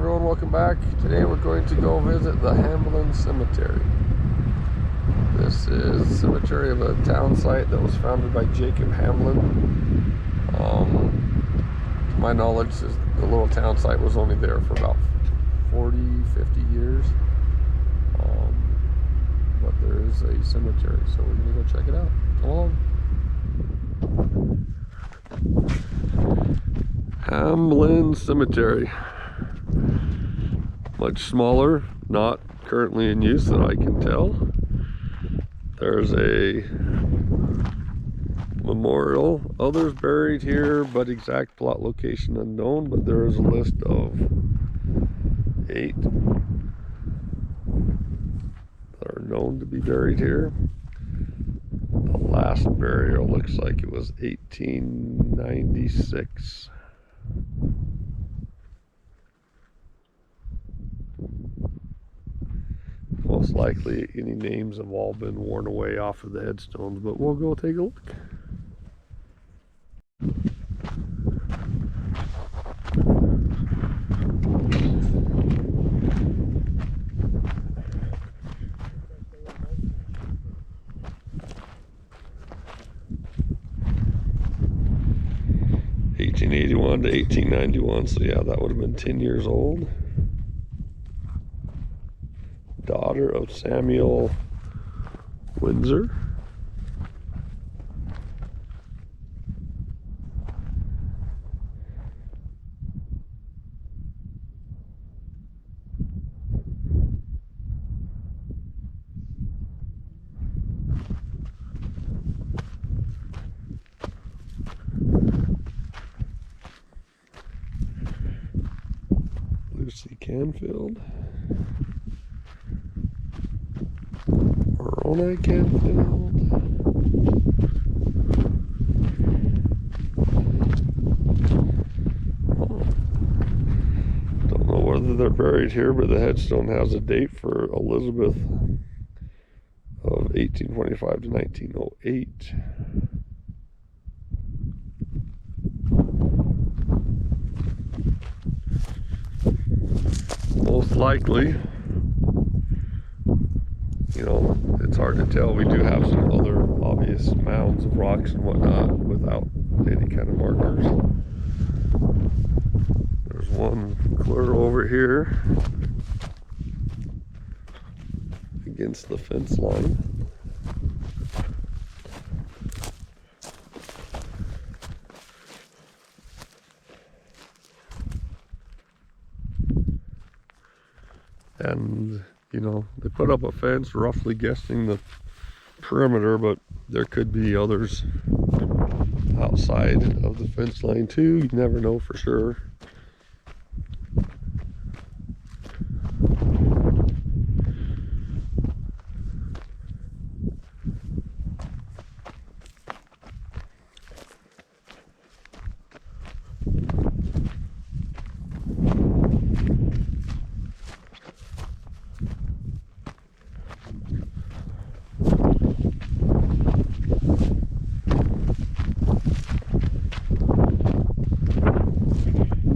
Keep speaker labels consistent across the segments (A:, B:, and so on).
A: everyone, welcome back. Today we're going to go visit the Hamblin Cemetery. This is a cemetery of a town site that was founded by Jacob Hamblin. To my knowledge, the little town site was only there for about 40, 50 years. But there is a cemetery, so we're going to go check it out. Come along. Hamblin Cemetery. Much smaller, not currently in use that I can tell. There's a memorial. Others buried here, but exact plot location unknown. But there is a list of 8 that are known to be buried here. The last burial looks like it was 1896. Most likely any names have all been worn away off of the headstones, but we'll go take a look. (1881 to 1891), so yeah, that would have been 10 years old. Daughter of Samuel Windsor. Lucy Canfield. Moroni Canfield. Don't know whether they're buried here, but the headstone has a date for Elizabeth of 1825 to 1908. Most likely, you know, it's hard to tell. We do have some other obvious mounds of rocks and whatnot without any kind of markers. There's one clear over here against the fence line. And you know, they put up a fence, roughly guessing the perimeter, but there could be others outside of the fence line too. You never know for sure.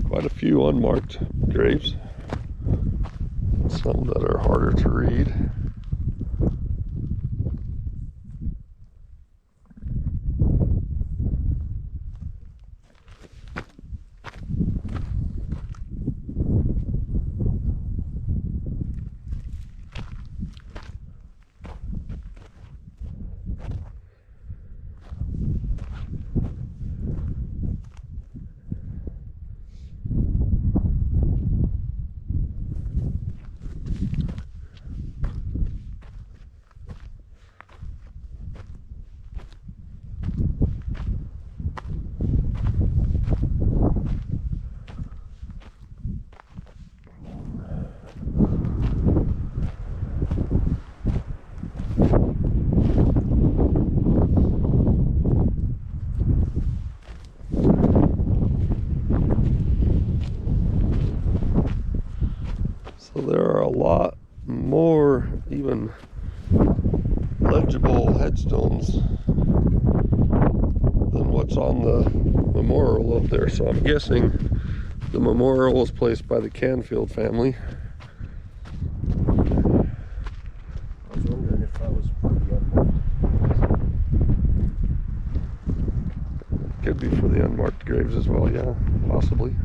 A: Quite a few unmarked graves, some that are harder to read. So there are a lot more even legible headstones than what's on the memorial up there. So I'm guessing The memorial was placed by the Canfield family.
B: I was wondering if that was for the unmarked.
A: Could be for the unmarked graves as well, yeah, possibly.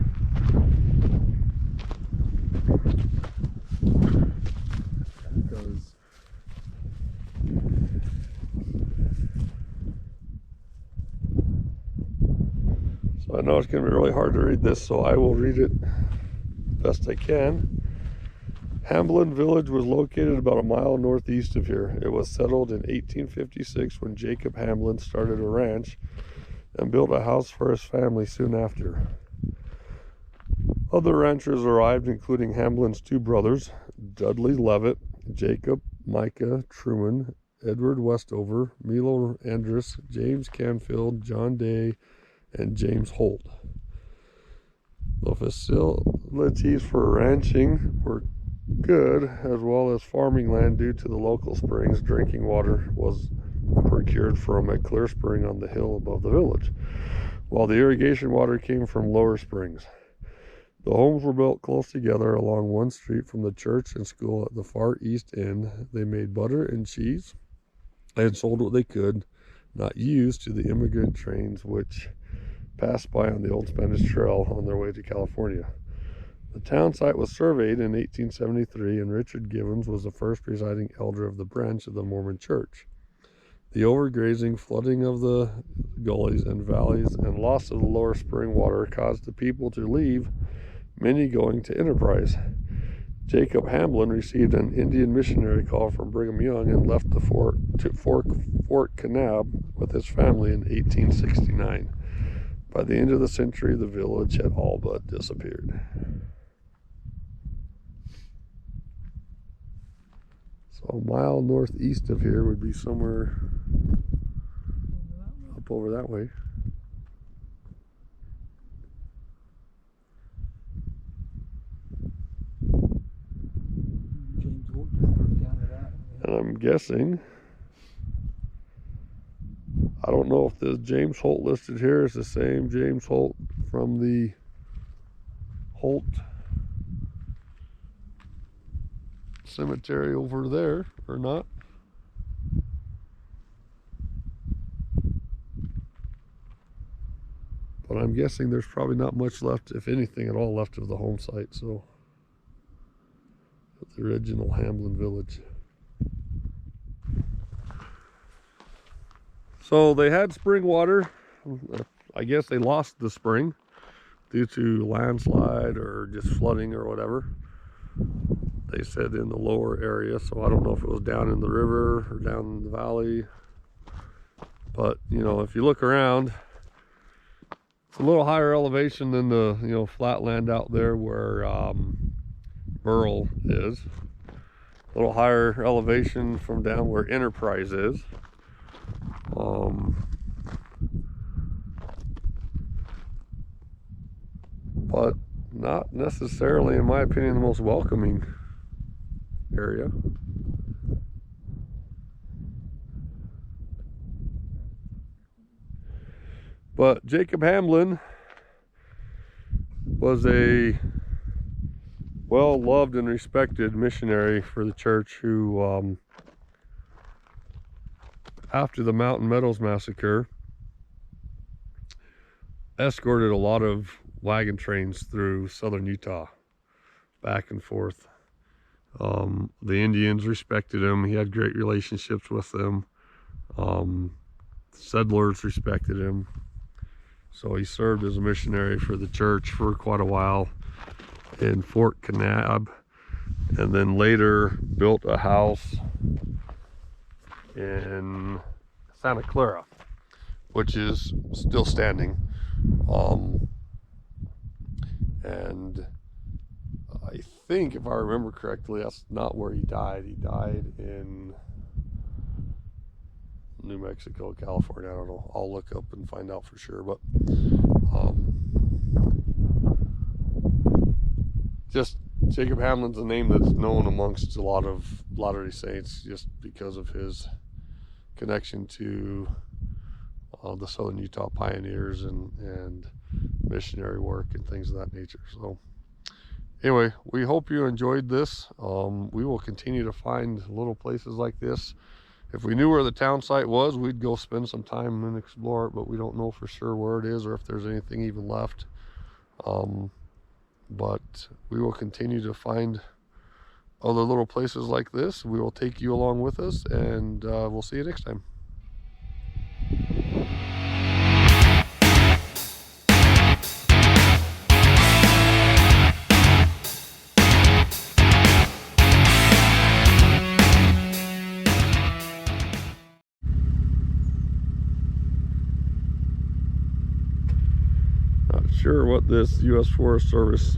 B: Because
A: so I know it's going to be really hard to read this, so I will read it best I can. Hamblin Village was located about a mile northeast of here. It was settled in 1856 when Jacob Hamblin started a ranch and built a house for his family soon after. Other ranchers arrived, including Hamblin's two brothers, Dudley Levitt, Jacob, Micah, Truman, Edward Westover, Milo Andrus, James Canfield, John Day, and James Holt. The facilities for ranching were good, as well as farming land due to the local springs. Drinking water was procured from a clear spring on the hill above the village, while the irrigation water came from lower springs. The homes were built close together along one street from the church and school at the far east end. They made butter and cheese and sold what they could not use to the immigrant trains which passed by on the old Spanish Trail on their way to California. The town site was surveyed in 1873, and Richard Givens was the first presiding elder of the branch of the Mormon Church. The overgrazing, flooding of the gullies and valleys, and loss of the lower spring water caused the people to leave, many going to Enterprise. Jacob Hamblin received an Indian missionary call from Brigham Young and left the Fort Kanab with his family in 1869. By the end of the century, the village had all but disappeared. So a mile northeast of here would be somewhere up over that way. And I'm guessing, I don't know if the James Holt listed here is the same James Holt from the Holt Cemetery over there or not. But I'm guessing there's probably not much left, if anything at all, left of the home site. So, the original Hamblin Village. So they had spring water. I guess they lost the spring due to landslide or just flooding or whatever. They said in the lower area, so I don't know if it was down in the river or down in the valley. But, you know, if you look around, it's a little higher elevation than the, you know, flat land out there where Burl is. A little higher elevation from down where Enterprise is. But not necessarily, in my opinion, the most welcoming area. But Jacob Hamblin was a well-loved and respected missionary for the church who, after the Mountain Meadows Massacre, escorted a lot of wagon trains through southern Utah, back and forth. The Indians respected him. He had great relationships with them. Settlers respected him. So he served as a missionary for the church for quite a while in Fort Kanab, and then later built a house in Santa Clara, which is still standing. And I think, if I remember correctly, that's not where he died. He died in New Mexico, California. I don't know. I'll look up and find out for sure. But just Jacob Hamlin's a name that's known amongst a lot of Latter-day Saints just because of his connection to the Southern Utah pioneers and missionary work and things of that nature. So anyway, we hope you enjoyed this. We will continue to find little places like this. If we knew where the town site was, we'd go spend some time and explore it, but we don't know for sure where it is or if there's anything even left. But we will continue to find other little places like this. We will take you along with us, and we'll see you next time. Not sure what this U.S. Forest Service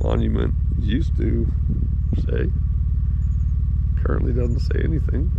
A: monument used to say. Currently doesn't say anything.